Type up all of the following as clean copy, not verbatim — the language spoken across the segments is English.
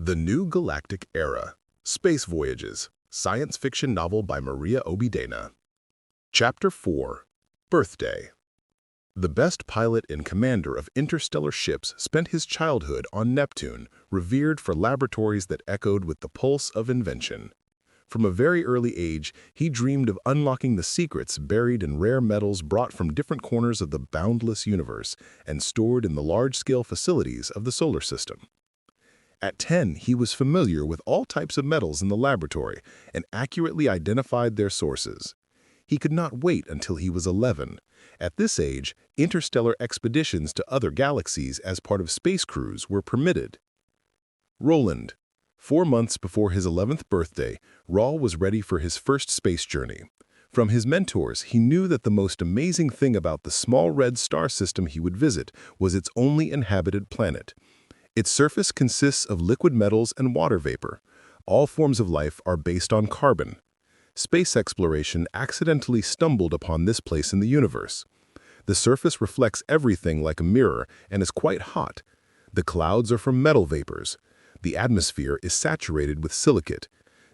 The New Galactic Era, Space Voyages, science fiction novel by Obydenna. Chapter 4, Birthday. The best pilot and commander of interstellar ships spent his childhood on Neptune, revered for laboratories that echoed with the pulse of invention. From a very early age, he dreamed of unlocking the secrets buried in rare metals brought from different corners of the boundless universe and stored in the large-scale facilities of the solar system. At 10, he was familiar with all types of metals in the laboratory and accurately identified their sources. He could not wait until he was 11. At this age, interstellar expeditions to other galaxies as part of space crews were permitted. Roland. 4 months before his 11th birthday, Raul was ready for his first space journey. From his mentors, he knew that the most amazing thing about the small red star system he would visit was its only inhabited planet. Its surface consists of liquid metals and water vapor. All forms of life are based on carbon. Space exploration accidentally stumbled upon this place in the universe. The surface reflects everything like a mirror and is quite hot. The clouds are from metal vapors. The atmosphere is saturated with silicate.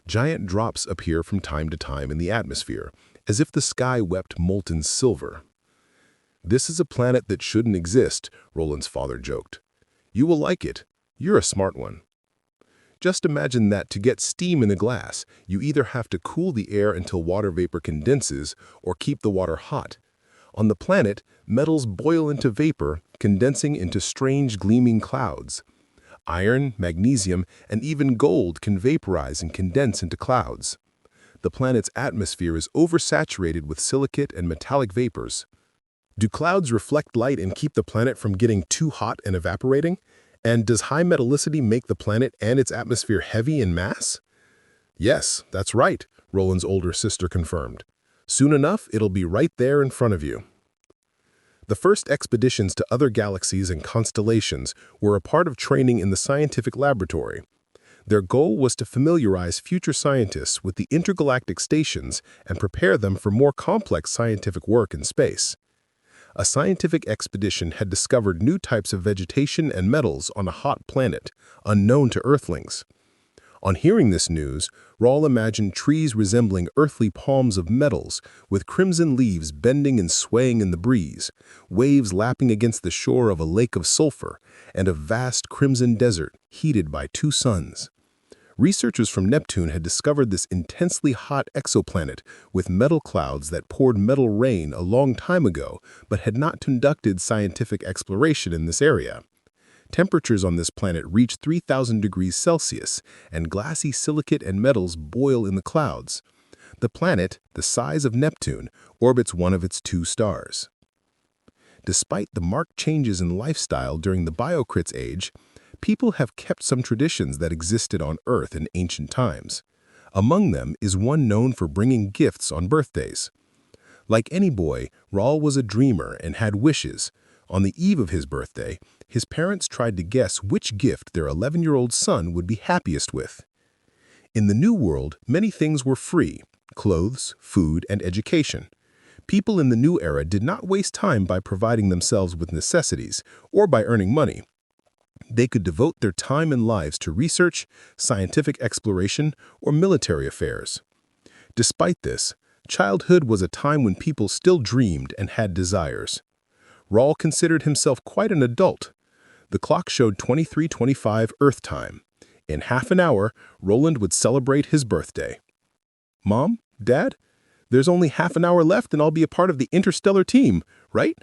Giant drops appear from time to time in the atmosphere, as if the sky wept molten silver. "This is a planet that shouldn't exist," Roland's father joked. "You will like it. You're a smart one." Just imagine that to get steam in a glass, you either have to cool the air until water vapor condenses or keep the water hot. On the planet, metals boil into vapor, condensing into strange gleaming clouds. Iron, magnesium, and even gold can vaporize and condense into clouds. The planet's atmosphere is oversaturated with silicate and metallic vapors. Do clouds reflect light and keep the planet from getting too hot and evaporating? And does high metallicity make the planet and its atmosphere heavy in mass? "Yes, that's right," Roland's older sister confirmed. "Soon enough, it'll be right there in front of you." The first expeditions to other galaxies and constellations were a part of training in the scientific laboratory. Their goal was to familiarize future scientists with the intergalactic stations and prepare them for more complex scientific work in space. A scientific expedition had discovered new types of vegetation and metals on a hot planet, unknown to Earthlings. On hearing this news, Raul imagined trees resembling earthly palms of metals, with crimson leaves bending and swaying in the breeze, waves lapping against the shore of a lake of sulfur, and a vast crimson desert heated by 2 suns. Researchers from Neptune had discovered this intensely hot exoplanet with metal clouds that poured metal rain a long time ago, but had not conducted scientific exploration in this area. Temperatures on this planet reach 3,000 degrees Celsius, and glassy silicate and metals boil in the clouds. The planet, the size of Neptune, orbits one of its 2 stars. Despite the marked changes in lifestyle during the Biocrits age, people have kept some traditions that existed on Earth in ancient times. Among them is one known for bringing gifts on birthdays. Like any boy, Raul was a dreamer and had wishes. On the eve of his birthday, his parents tried to guess which gift their 11-year-old son would be happiest with. In the New World, many things were free: clothes, food, and education. People in the new era did not waste time by providing themselves with necessities or by earning money. They could devote their time and lives to research, scientific exploration, or military affairs. Despite this, childhood was a time when people still dreamed and had desires. Raul considered himself quite an adult. The clock showed 23:25 Earth time. In half an hour, Roland would celebrate his birthday. "Mom? Dad? There's only half an hour left and I'll be a part of the interstellar team, right?"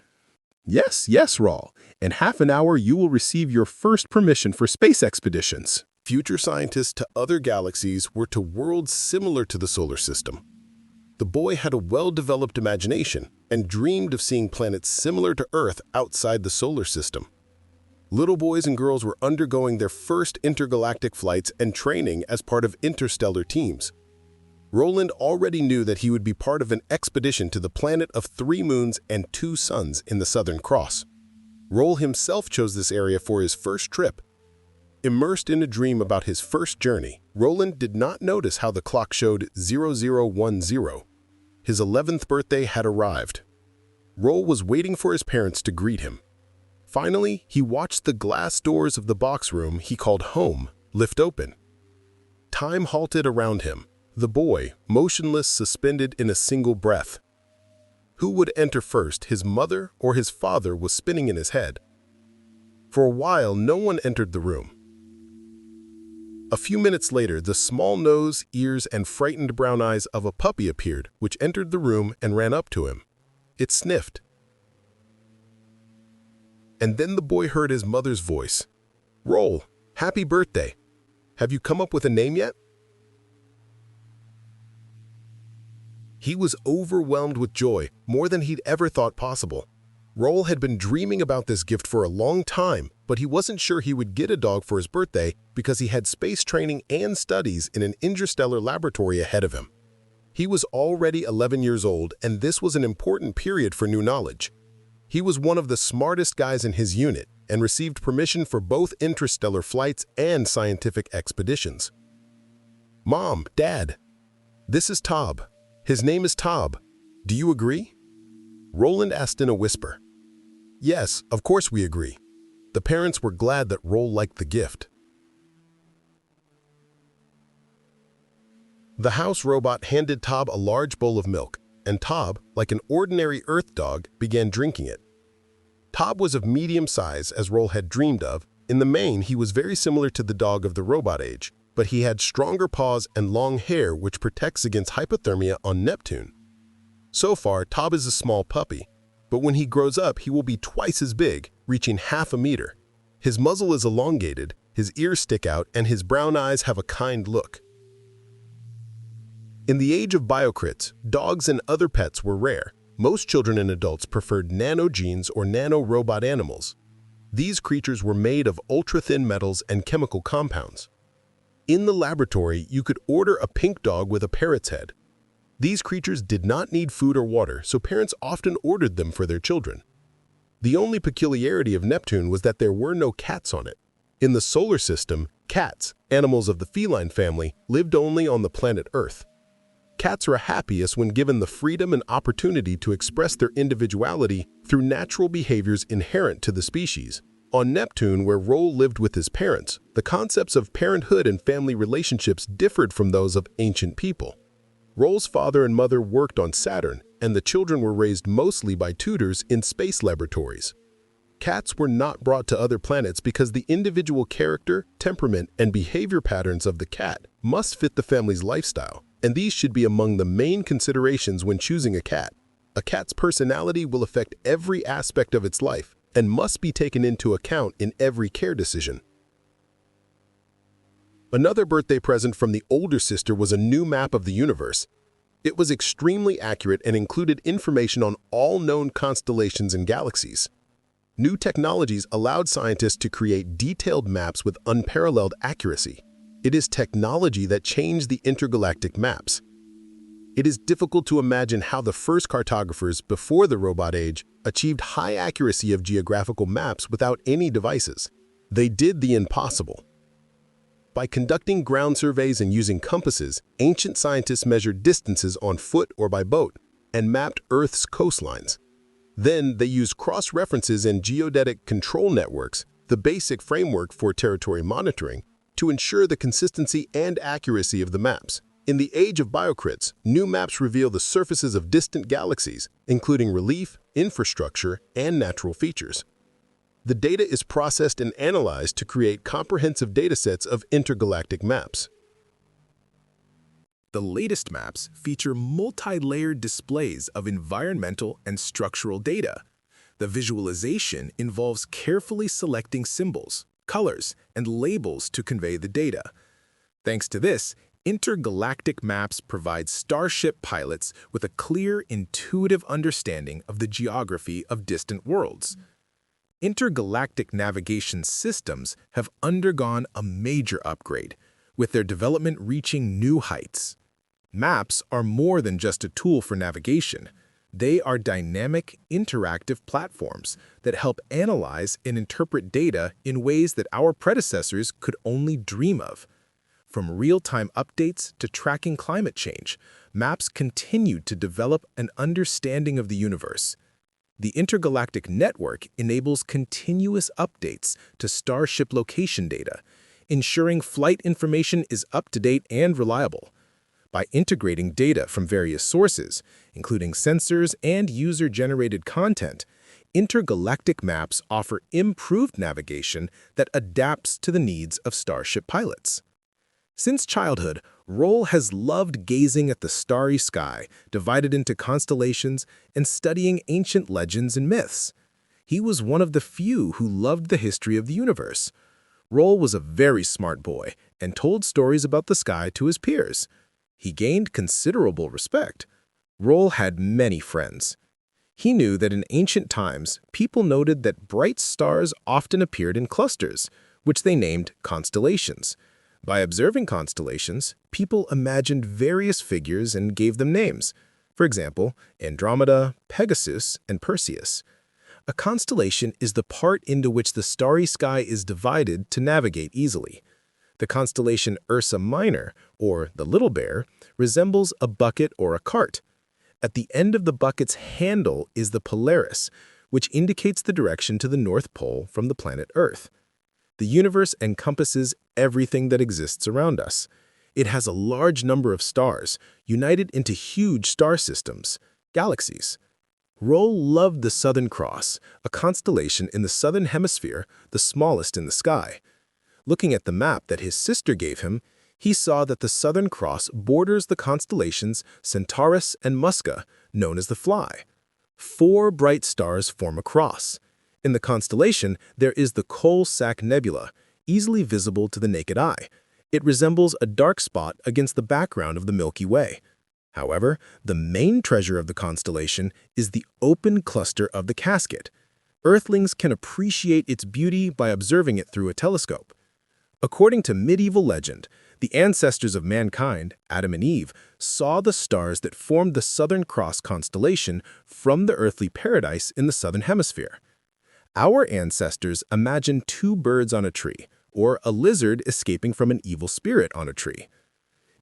"Yes, Raul. In half an hour, you will receive your first permission for space expeditions." Future scientists to other galaxies were to worlds similar to the solar system. The boy had a well-developed imagination and dreamed of seeing planets similar to Earth outside the solar system. Little boys and girls were undergoing their first intergalactic flights and training as part of interstellar teams. Roland already knew that he would be part of an expedition to the planet of 3 moons and 2 suns in the Southern Cross. Raul himself chose this area for his first trip. Immersed in a dream about his first journey, Roland did not notice how the clock showed 0010. His 11th birthday had arrived. Raul was waiting for his parents to greet him. Finally, he watched the glass doors of the box room he called home Lift open. Time halted around him, the boy, motionless, suspended in a single breath. Who would enter first, his mother or his father, was spinning in his head. For a while, no one entered the room. A few minutes later, the small nose, ears, and frightened brown eyes of a puppy appeared, which entered the room and ran up to him. It sniffed. And then the boy heard his mother's voice. "Roll, happy birthday. Have you come up with a name yet?" He was overwhelmed with joy, more than he'd ever thought possible. Roll had been dreaming about this gift for a long time, but he wasn't sure he would get a dog for his birthday because he had space training and studies in an interstellar laboratory ahead of him. He was already 11 years old, and this was an important period for new knowledge. He was one of the smartest guys in his unit and received permission for both interstellar flights and scientific expeditions. "Mom, Dad, this is Tob. His name is Tob. Do you agree?" Roland asked in a whisper. "Yes, of course we agree." The parents were glad that Roll liked the gift. The house robot handed Tob a large bowl of milk, and Tob, like an ordinary Earth dog, began drinking it. Tob was of medium size, as Roll had dreamed of. In the main, he was very similar to the dog of the robot age, but he had stronger paws and long hair which protects against hypothermia on Neptune. So far, Tob is a small puppy, but when he grows up, he will be twice as big, reaching half a meter. His muzzle is elongated, his ears stick out, and his brown eyes have a kind look. In the age of biocrits, dogs and other pets were rare. Most children and adults preferred nanogenes or nano-robot animals. These creatures were made of ultra-thin metals and chemical compounds. In the laboratory, you could order a pink dog with a parrot's head. These creatures did not need food or water, so parents often ordered them for their children. The only peculiarity of Neptune was that there were no cats on it. In the solar system, cats, animals of the feline family, lived only on the planet Earth. Cats are happiest when given the freedom and opportunity to express their individuality through natural behaviors inherent to the species. On Neptune, where Roll lived with his parents, the concepts of parenthood and family relationships differed from those of ancient people. Roll's father and mother worked on Saturn, and the children were raised mostly by tutors in space laboratories. Cats were not brought to other planets because the individual character, temperament, and behavior patterns of the cat must fit the family's lifestyle, and these should be among the main considerations when choosing a cat. A cat's personality will affect every aspect of its life and must be taken into account in every care decision. Another birthday present from the older sister was a new map of the universe. It was extremely accurate and included information on all known constellations and galaxies. New technologies allowed scientists to create detailed maps with unparalleled accuracy. It is technology that changed the intergalactic maps. It is difficult to imagine how the first cartographers before the robot age achieved high accuracy of geographical maps without any devices. They did the impossible. By conducting ground surveys and using compasses, ancient scientists measured distances on foot or by boat and mapped Earth's coastlines. Then they used cross-references and geodetic control networks, the basic framework for territory monitoring, to ensure the consistency and accuracy of the maps. In the age of biocrits, new maps reveal the surfaces of distant galaxies, including relief, infrastructure, and natural features. The data is processed and analyzed to create comprehensive datasets of intergalactic maps. The latest maps feature multi-layered displays of environmental and structural data. The visualization involves carefully selecting symbols, colors, and labels to convey the data. Thanks to this, intergalactic maps provide starship pilots with a clear, intuitive understanding of the geography of distant worlds. Intergalactic navigation systems have undergone a major upgrade, with their development reaching new heights. Maps are more than just a tool for navigation. They are dynamic, interactive platforms that help analyze and interpret data in ways that our predecessors could only dream of. From real-time updates to tracking climate change, maps continue to develop an understanding of the universe. The intergalactic network enables continuous updates to starship location data, ensuring flight information is up-to-date and reliable. By integrating data from various sources, including sensors and user-generated content, intergalactic maps offer improved navigation that adapts to the needs of starship pilots. Since childhood, Roland has loved gazing at the starry sky, divided into constellations, and studying ancient legends and myths. He was one of the few who loved the history of the universe. Roland was a very smart boy and told stories about the sky to his peers. He gained considerable respect. Roland had many friends. He knew that in ancient times, people noted that bright stars often appeared in clusters, which they named constellations. By observing constellations, people imagined various figures and gave them names. For example, Andromeda, Pegasus, and Perseus. A constellation is the part into which the starry sky is divided to navigate easily. The constellation Ursa Minor, or the Little Bear, resembles a bucket or a cart. At the end of the bucket's handle is the Polaris, which indicates the direction to the North Pole from the planet Earth. The universe encompasses everything that exists around us. It has a large number of stars, united into huge star systems, galaxies. Roland loved the Southern Cross, a constellation in the southern hemisphere, the smallest in the sky. Looking at the map that his sister gave him, he saw that the Southern Cross borders the constellations Centaurus and Musca, known as the Fly. 4 bright stars form a cross. In the constellation, there is the Coal-Sack Nebula, easily visible to the naked eye. It resembles a dark spot against the background of the Milky Way. However, the main treasure of the constellation is the open cluster of the Casket. Earthlings can appreciate its beauty by observing it through a telescope. According to medieval legend, the ancestors of mankind, Adam and Eve, saw the stars that formed the Southern Cross constellation from the earthly paradise in the southern hemisphere. Our ancestors imagined 2 birds on a tree, or a lizard escaping from an evil spirit on a tree.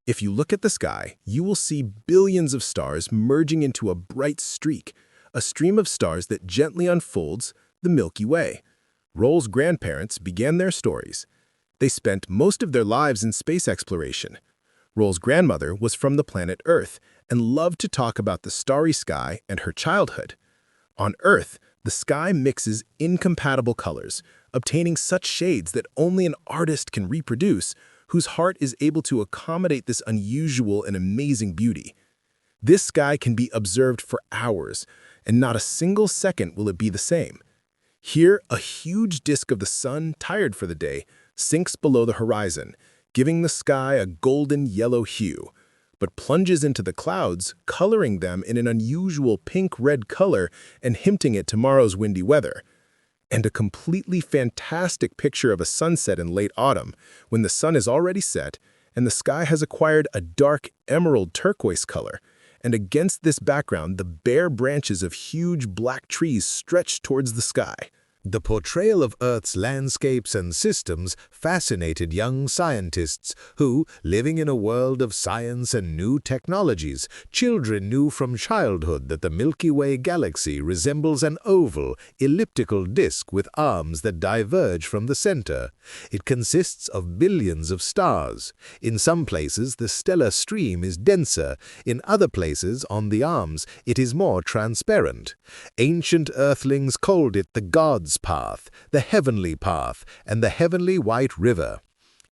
If you look at the sky, you will see billions of stars merging into a bright streak, a stream of stars that gently unfolds the Milky Way. Roland's grandparents began their stories. They spent most of their lives in space exploration. Roland's grandmother was from the planet Earth and loved to talk about the starry sky and her childhood. On Earth, the sky mixes incompatible colors, obtaining such shades that only an artist can reproduce, whose heart is able to accommodate this unusual and amazing beauty. This sky can be observed for hours, and not a single second will it be the same. Here, a huge disk of the sun, tired for the day, sinks below the horizon, giving the sky a golden yellow hue, but plunges into the clouds, coloring them in an unusual pink-red color and hinting at tomorrow's windy weather. And a completely fantastic picture of a sunset in late autumn, when the sun is already set and the sky has acquired a dark emerald turquoise color, and against this background the bare branches of huge black trees stretch towards the sky. The portrayal of Earth's landscapes and systems fascinated young scientists who, living in a world of science and new technologies, children knew from childhood that the Milky Way galaxy resembles an oval, elliptical disk with arms that diverge from the center. It consists of billions of stars. In some places, the stellar stream is denser. In other places, on the arms, it is more transparent. Ancient earthlings called it the God's Path, the Heavenly Path, and the Heavenly White River.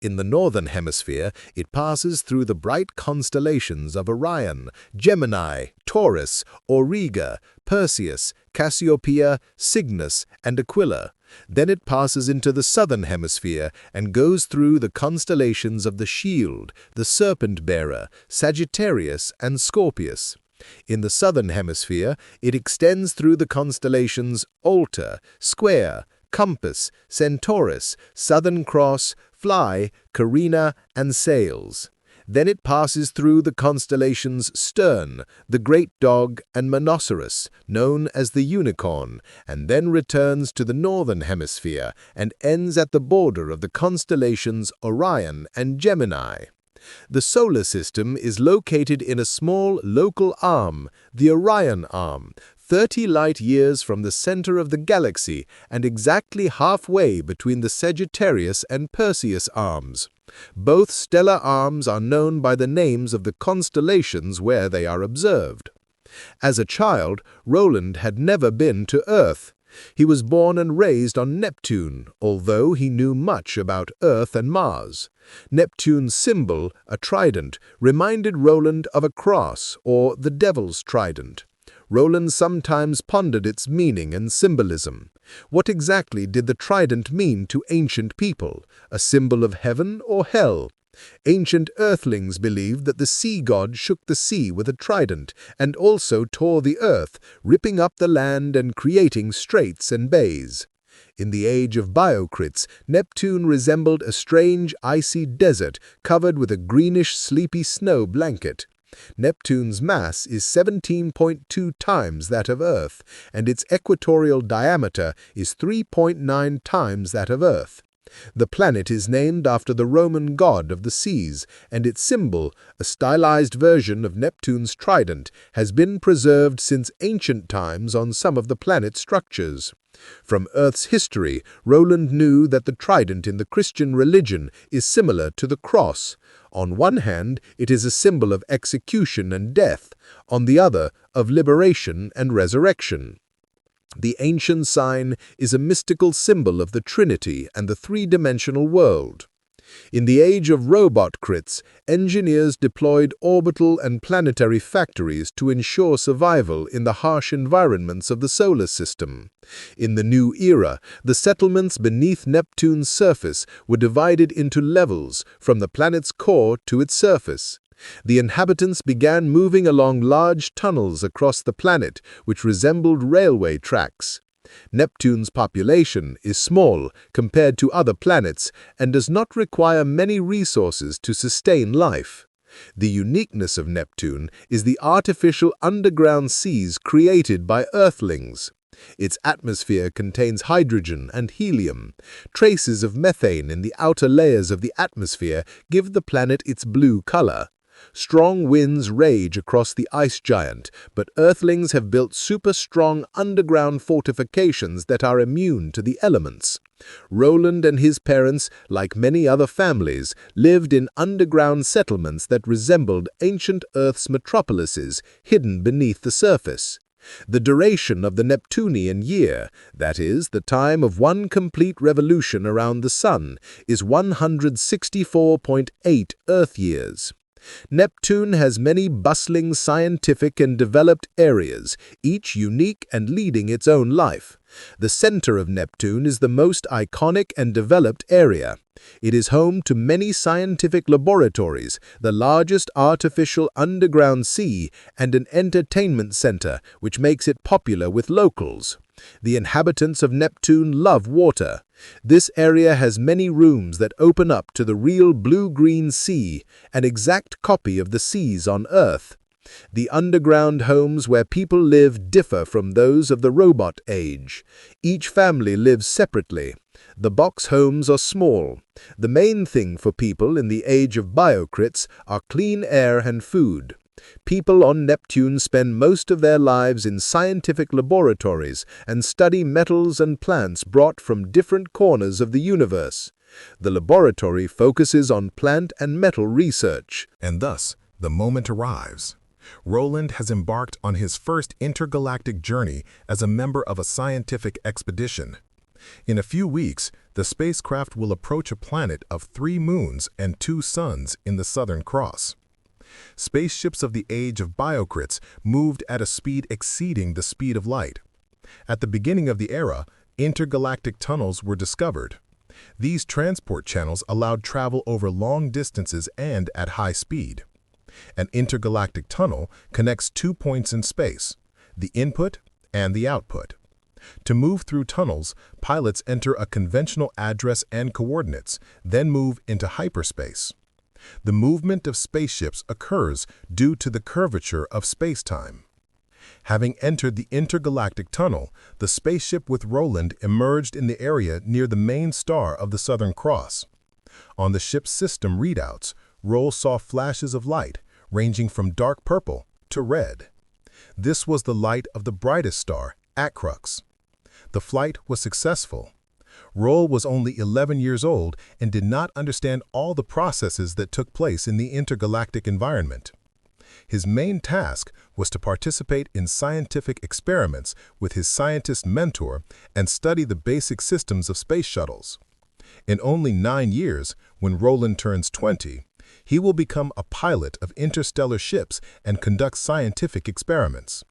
In the northern hemisphere, it passes through the bright constellations of Orion, Gemini, Taurus, Auriga, Perseus, Cassiopeia, Cygnus, and Aquila. Then it passes into the southern hemisphere and goes through the constellations of the Shield, the Serpent Bearer, Sagittarius, and Scorpius. In the southern hemisphere, it extends through the constellations Alta, Square, Compass, Centaurus, Southern Cross, Fly, Carina, and Sails. Then it passes through the constellations Stern, the Great Dog, and Monoceros, known as the Unicorn, and then returns to the northern hemisphere and ends at the border of the constellations Orion and Gemini. The solar system is located in a small local arm, the Orion Arm, 30 light-years from the center of the galaxy and exactly halfway between the Sagittarius and Perseus arms. Both stellar arms are known by the names of the constellations where they are observed. As a child, Roland had never been to Earth. He was born and raised on Neptune, although he knew much about Earth and Mars. Neptune's symbol, a trident, reminded Roland of a cross, or the devil's trident. Roland sometimes pondered its meaning and symbolism. What exactly did the trident mean to ancient people? A symbol of heaven or hell? Ancient earthlings believed that the sea god shook the sea with a trident and also tore the earth, ripping up the land and creating straits and bays. In the age of biocrits, Neptune resembled a strange, icy desert covered with a greenish, sleepy snow blanket. Neptune's mass is 17.2 times that of Earth, and its equatorial diameter is 3.9 times that of Earth. The planet is named after the Roman god of the seas, and its symbol, a stylized version of Neptune's trident, has been preserved since ancient times on some of the planet's structures. From Earth's history, Roland knew that the trident in the Christian religion is similar to the cross. On one hand, it is a symbol of execution and death, on the other, of liberation and resurrection. The ancient sign is a mystical symbol of the Trinity and the three-dimensional world. In the age of robot crits, engineers deployed orbital and planetary factories to ensure survival in the harsh environments of the solar system. In the new era, the settlements beneath Neptune's surface were divided into levels from the planet's core to its surface. The inhabitants began moving along large tunnels across the planet, which resembled railway tracks. Neptune's population is small compared to other planets and does not require many resources to sustain life. The uniqueness of Neptune is the artificial underground seas created by Earthlings. Its atmosphere contains hydrogen and helium. Traces of methane in the outer layers of the atmosphere give the planet its blue color. Strong winds rage across the ice giant, but Earthlings have built super-strong underground fortifications that are immune to the elements. Roland and his parents, like many other families, lived in underground settlements that resembled ancient Earth's metropolises hidden beneath the surface. The duration of the Neptunian year, that is, the time of one complete revolution around the Sun, is 164.8 Earth years. Neptune has many bustling scientific and developed areas, each unique and leading its own life. The center of Neptune is the most iconic and developed area. It is home to many scientific laboratories, the largest artificial underground sea, and an entertainment center, which makes it popular with locals. The inhabitants of Neptune love water. This area has many rooms that open up to the real blue-green sea, an exact copy of the seas on Earth. The underground homes where people live differ from those of the robot age. Each family lives separately. The box homes are small. The main thing for people in the age of biocrits are clean air and food. People on Neptune spend most of their lives in scientific laboratories and study metals and plants brought from different corners of the universe. The laboratory focuses on plant and metal research. And thus, the moment arrives. Roland has embarked on his first intergalactic journey as a member of a scientific expedition. In a few weeks, the spacecraft will approach a planet of 3 moons and 2 suns in the Southern Cross. Spaceships of the age of biocrits moved at a speed exceeding the speed of light. At the beginning of the era, intergalactic tunnels were discovered. These transport channels allowed travel over long distances and at high speed. An intergalactic tunnel connects 2 points in space, the input and the output. To move through tunnels, pilots enter a conventional address and coordinates, then move into hyperspace. The movement of spaceships occurs due to the curvature of space-time. Having entered the intergalactic tunnel, the spaceship with Roland emerged in the area near the main star of the Southern Cross. On the ship's system readouts, Roll saw flashes of light, ranging from dark purple to red. This was the light of the brightest star, Acrux. The flight was successful. Roland was only 11 years old and did not understand all the processes that took place in the intergalactic environment. His main task was to participate in scientific experiments with his scientist mentor and study the basic systems of space shuttles. In only 9 years, when Roland turns 20, he will become a pilot of interstellar ships and conduct scientific experiments.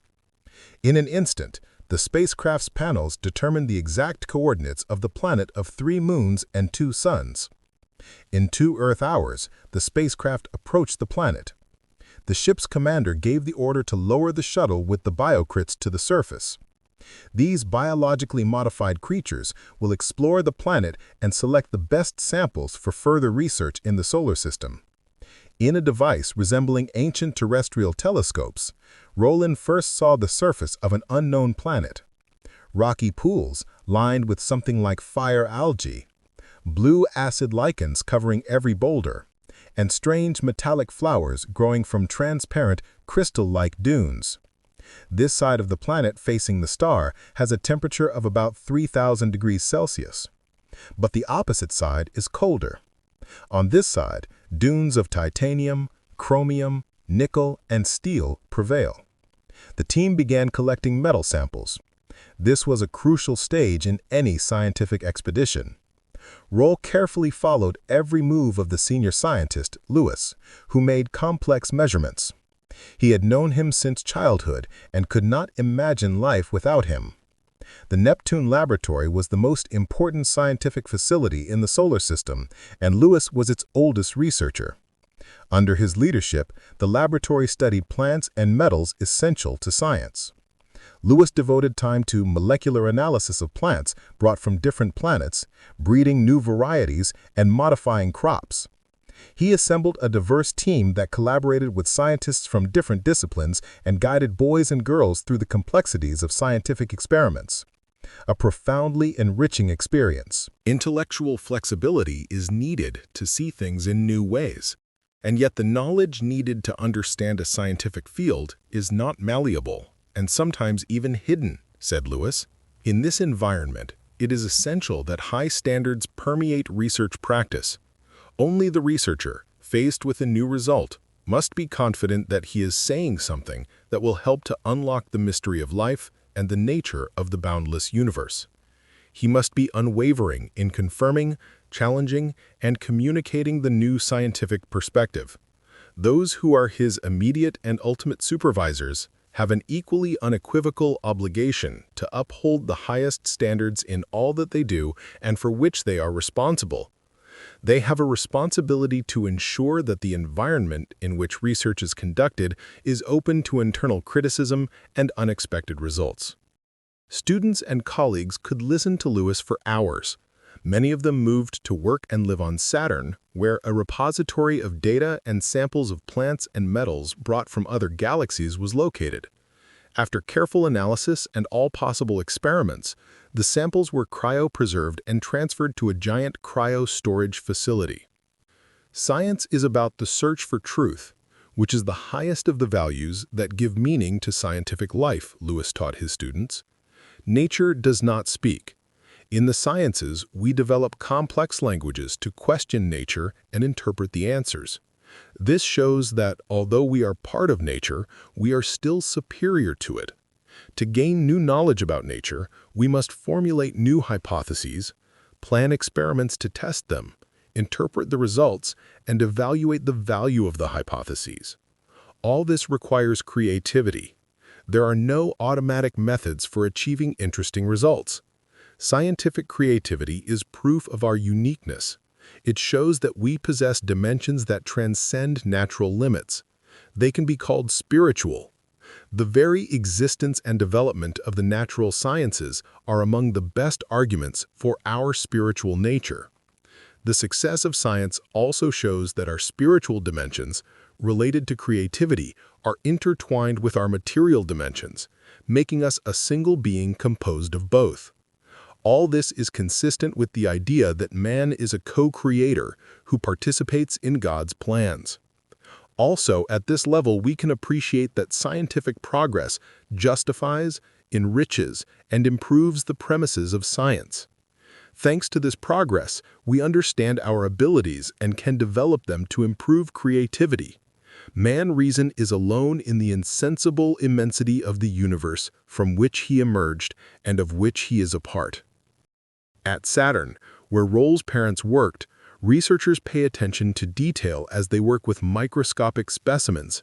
In an instant, the spacecraft's panels determine the exact coordinates of the planet of 3 moons and 2 suns. In 2 Earth hours, the spacecraft approached the planet. The ship's commander gave the order to lower the shuttle with the biocrits to the surface. These biologically modified creatures will explore the planet and select the best samples for further research in the solar system. In a device resembling ancient terrestrial telescopes, Roland first saw the surface of an unknown planet. Rocky pools lined with something like fire algae, blue acid lichens covering every boulder, and strange metallic flowers growing from transparent, crystal-like dunes. This side of the planet facing the star has a temperature of about 3,000 degrees Celsius. But the opposite side is colder. On this side, dunes of titanium, chromium, nickel, and steel prevail. The team began collecting metal samples. This was a crucial stage in any scientific expedition. Roland carefully followed every move of the senior scientist, Lewis, who made complex measurements. He had known him since childhood and could not imagine life without him. The Neptune laboratory was the most important scientific facility in the solar system, and Lewis was its oldest researcher. Under his leadership, the laboratory studied plants and metals essential to science. Lewis devoted time to molecular analysis of plants brought from different planets, breeding new varieties, and modifying crops. He assembled a diverse team that collaborated with scientists from different disciplines and guided boys and girls through the complexities of scientific experiments. A profoundly enriching experience. Intellectual flexibility is needed to see things in new ways, and yet the knowledge needed to understand a scientific field is not malleable and sometimes even hidden, said Lewis. In this environment, it is essential that high standards permeate research practice. Only the researcher, faced with a new result, must be confident that he is saying something that will help to unlock the mystery of life and the nature of the boundless universe. He must be unwavering in confirming, challenging, and communicating the new scientific perspective. Those who are his immediate and ultimate supervisors have an equally unequivocal obligation to uphold the highest standards in all that they do and for which they are responsible. They have a responsibility to ensure that the environment in which research is conducted is open to internal criticism and unexpected results. Students and colleagues could listen to Lewis for hours. Many of them moved to work and live on Saturn, where a repository of data and samples of plants and metals brought from other galaxies was located. After careful analysis and all possible experiments, the samples were cryopreserved and transferred to a giant cryo-storage facility. Science is about the search for truth, which is the highest of the values that give meaning to scientific life, Lewis taught his students. Nature does not speak. In the sciences, we develop complex languages to question nature and interpret the answers. This shows that, although we are part of nature, we are still superior to it. To gain new knowledge about nature, we must formulate new hypotheses, plan experiments to test them, interpret the results, and evaluate the value of the hypotheses. All this requires creativity. There are no automatic methods for achieving interesting results. Scientific creativity is proof of our uniqueness. It shows that we possess dimensions that transcend natural limits. They can be called spiritual. The very existence and development of the natural sciences are among the best arguments for our spiritual nature. The success of science also shows that our spiritual dimensions, related to creativity, are intertwined with our material dimensions, making us a single being composed of both. All this is consistent with the idea that man is a co-creator who participates in God's plans. Also, at this level, we can appreciate that scientific progress justifies, enriches, and improves the premises of science. Thanks to this progress, we understand our abilities and can develop them to improve creativity. Man reason is alone in the insensible immensity of the universe from which he emerged and of which he is a part. At Saturn, where Roland's parents worked, researchers pay attention to detail as they work with microscopic specimens,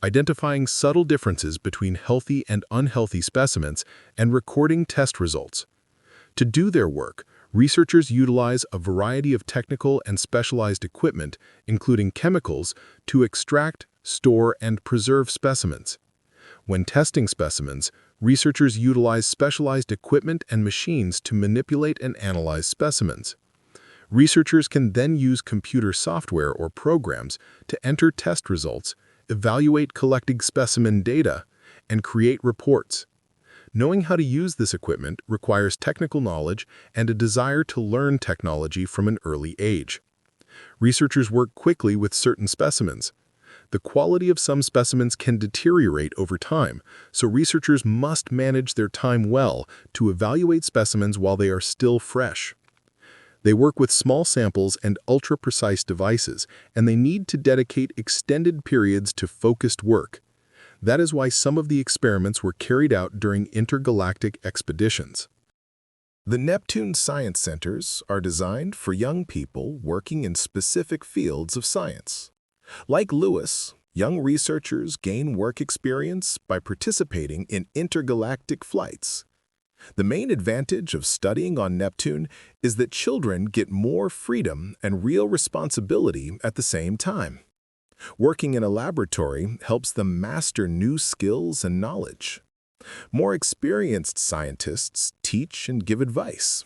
identifying subtle differences between healthy and unhealthy specimens and recording test results. To do their work, researchers utilize a variety of technical and specialized equipment, including chemicals, to extract, store, and preserve specimens. When testing specimens, researchers utilize specialized equipment and machines to manipulate and analyze specimens. Researchers can then use computer software or programs to enter test results, evaluate collected specimen data, and create reports. Knowing how to use this equipment requires technical knowledge and a desire to learn technology from an early age. Researchers work quickly with certain specimens. The quality of some specimens can deteriorate over time, so researchers must manage their time well to evaluate specimens while they are still fresh. They work with small samples and ultra-precise devices, and they need to dedicate extended periods to focused work. That is why some of the experiments were carried out during intergalactic expeditions. The Neptune Science Centers are designed for young people working in specific fields of science. Like Lewis, young researchers gain work experience by participating in intergalactic flights. The main advantage of studying on Neptune is that children get more freedom and real responsibility at the same time. Working in a laboratory helps them master new skills and knowledge. More experienced scientists teach and give advice.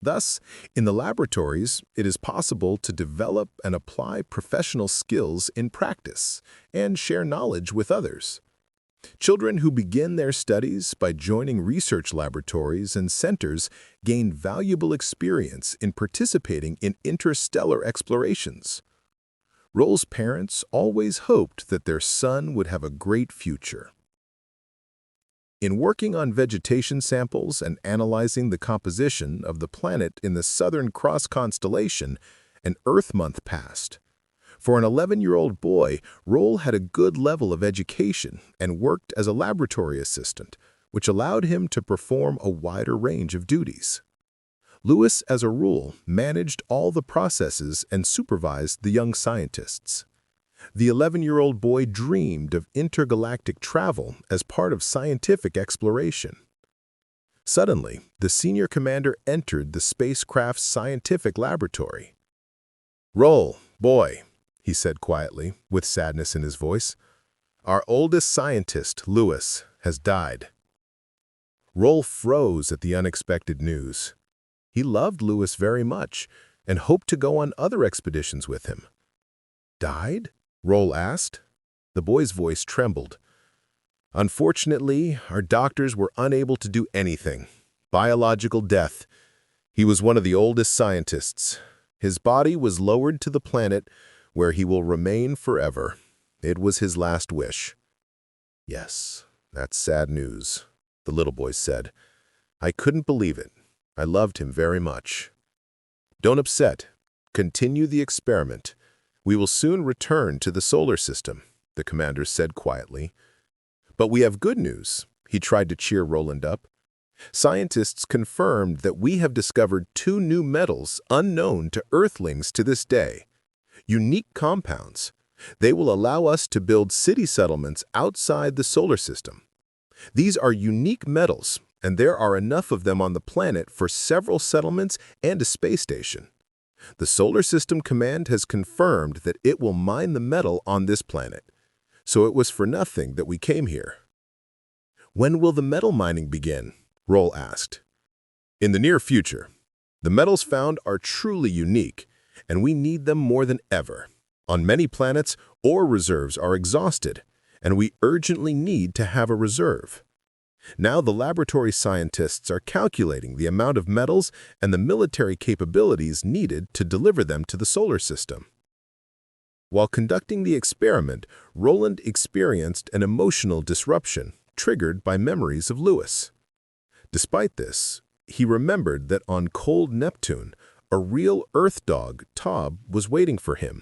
Thus, in the laboratories, it is possible to develop and apply professional skills in practice and share knowledge with others. Children who begin their studies by joining research laboratories and centers gain valuable experience in participating in interstellar explorations. Roland's parents always hoped that their son would have a great future. In working on vegetation samples and analyzing the composition of the planet in the Southern Cross constellation, an Earth month passed. For an 11-year-old boy, Roland had a good level of education and worked as a laboratory assistant, which allowed him to perform a wider range of duties. Lewis, as a rule, managed all the processes and supervised the young scientists. The 11-year-old boy dreamed of intergalactic travel as part of scientific exploration. Suddenly, the senior commander entered the spacecraft's scientific laboratory. "Roland, boy," he said quietly, with sadness in his voice, "our oldest scientist, Lewis, has died." Roland froze at the unexpected news. He loved Lewis very much and hoped to go on other expeditions with him. "Died?" Roland asked. The boy's voice trembled. "Unfortunately, our doctors were unable to do anything. Biological death. He was one of the oldest scientists. His body was lowered to the planet where he will remain forever. It was his last wish." "Yes, that's sad news," the little boy said. "I couldn't believe it. I loved him very much." "Don't upset. Continue the experiment. We will soon return to the solar system," the commander said quietly. "But we have good news," he tried to cheer Roland up. "Scientists confirmed that we have discovered 2 new metals unknown to Earthlings to this day. Unique compounds. They will allow us to build city settlements outside the solar system. These are unique metals, and there are enough of them on the planet for several settlements and a space station. The Solar System Command has confirmed that it will mine the metal on this planet, so it was for nothing that we came here." "When will the metal mining begin?" Roland asked. "In the near future. The metals found are truly unique, and we need them more than ever. On many planets, ore reserves are exhausted, and we urgently need to have a reserve. Now the laboratory scientists are calculating the amount of metals and the military capabilities needed to deliver them to the solar system." While conducting the experiment, Roland experienced an emotional disruption triggered by memories of Lewis. Despite this, he remembered that on cold Neptune, a real Earth dog, Tob, was waiting for him.